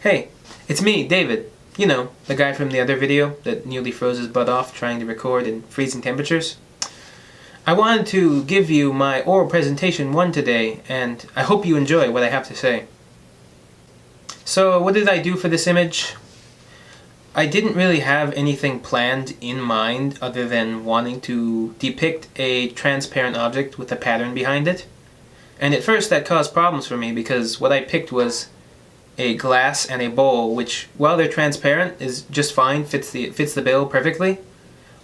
Hey, it's me, David. You know, the guy from the other video that nearly froze his butt off trying to record in freezing temperatures. I wanted to give you my oral presentation 1 today, and I hope you enjoy what I have to say. So, what did I do for this image? I didn't really have anything planned in mind other than wanting to depict a transparent object with a pattern behind it. And at first that caused problems for me because what I picked was a glass and a bowl, which, while they're transparent, is just fine, fits the bill perfectly.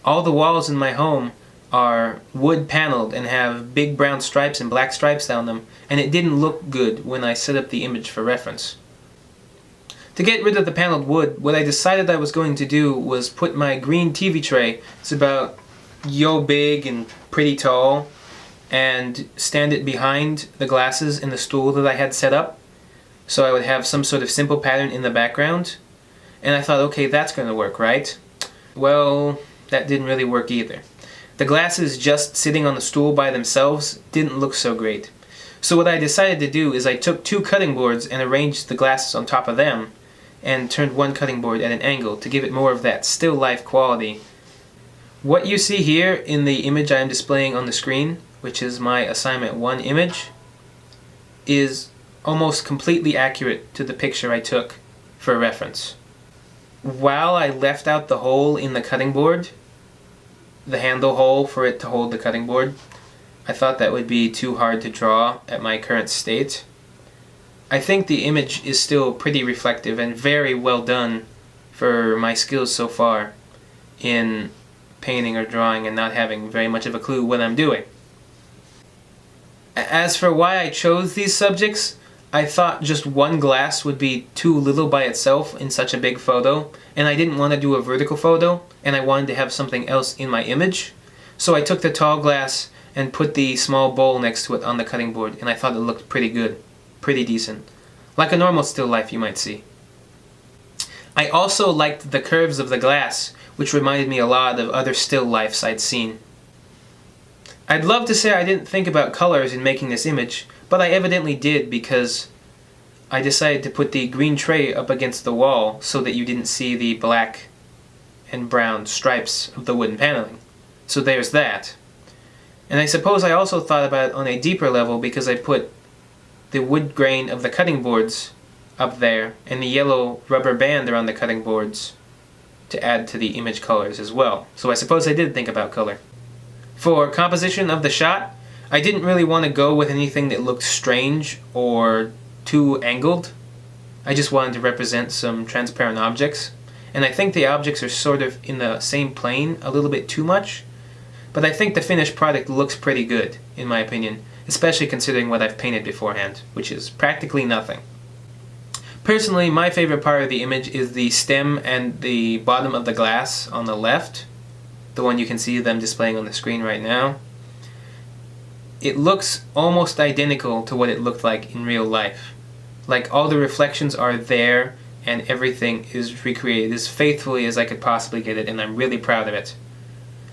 All the walls in my home are wood paneled and have big brown stripes and black stripes down them, and it didn't look good when I set up the image for reference. To get rid of the paneled wood, what I decided I was going to do was put my green TV tray, it's about yo big and pretty tall, and stand it behind the glasses in the stool that I had set up, so I would have some sort of simple pattern in the background. And I thought, okay, that's going to work, right? Well, that didn't really work either. The glasses just sitting on the stool by themselves didn't look so great. So what I decided to do is I took 2 cutting boards and arranged the glasses on top of them, and turned one cutting board at an angle to give it more of that still life quality. What you see here in the image I am displaying on the screen, which is my assignment 1 image, is almost completely accurate to the picture I took for reference. While I left out the hole in the cutting board, the handle hole for it to hold the cutting board, I thought that would be too hard to draw at my current state. I think the image is still pretty reflective and very well done for my skills so far in painting or drawing and not having very much of a clue what I'm doing. As for why I chose these subjects, I thought just one glass would be too little by itself in such a big photo, and I didn't want to do a vertical photo, and I wanted to have something else in my image. So I took the tall glass and put the small bowl next to it on the cutting board, and I thought it looked pretty good, pretty decent. Like a normal still life you might see. I also liked the curves of the glass, which reminded me a lot of other still lifes I'd seen. I'd love to say I didn't think about colors in making this image, but I evidently did because I decided to put the green tray up against the wall so that you didn't see the black and brown stripes of the wooden paneling. So there's that. And I suppose I also thought about it on a deeper level because I put the wood grain of the cutting boards up there and the yellow rubber band around the cutting boards to add to the image colors as well. So I suppose I did think about color. For composition of the shot, I didn't really want to go with anything that looked strange or too angled. I just wanted to represent some transparent objects, and I think the objects are sort of in the same plane a little bit too much, but I think the finished product looks pretty good, in my opinion, especially considering what I've painted beforehand, which is practically nothing. Personally, my favorite part of the image is the stem and the bottom of the glass on the left, the one you can see them displaying on the screen right now. It looks almost identical to what it looked like in real life. Like all the reflections are there and everything is recreated as faithfully as I could possibly get it, and I'm really proud of it.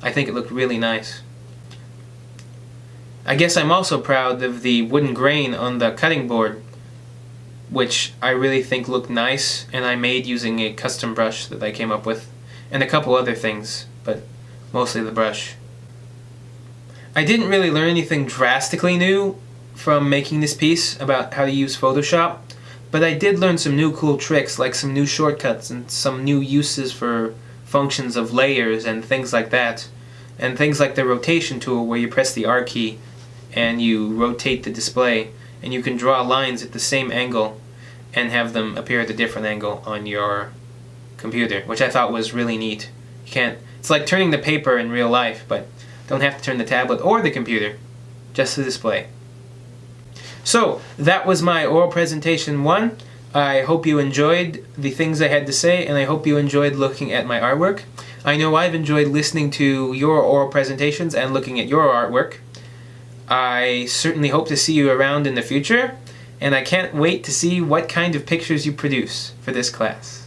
I think it looked really nice. I guess I'm also proud of the wooden grain on the cutting board, which I really think looked nice, and I made using a custom brush that I came up with, and a couple other things, but mostly the brush. I didn't really learn anything drastically new from making this piece about how to use Photoshop, but I did learn some new cool tricks, like some new shortcuts and some new uses for functions of layers and things like that, and things like the rotation tool where you press the R key and you rotate the display, and you can draw lines at the same angle and have them appear at a different angle on your computer, which I thought was really neat. It's like turning the paper in real life, but don't have to turn the tablet or the computer, just the display. So, that was my oral presentation 1. I hope you enjoyed the things I had to say, and I hope you enjoyed looking at my artwork. I know I've enjoyed listening to your oral presentations and looking at your artwork. I certainly hope to see you around in the future, and I can't wait to see what kind of pictures you produce for this class.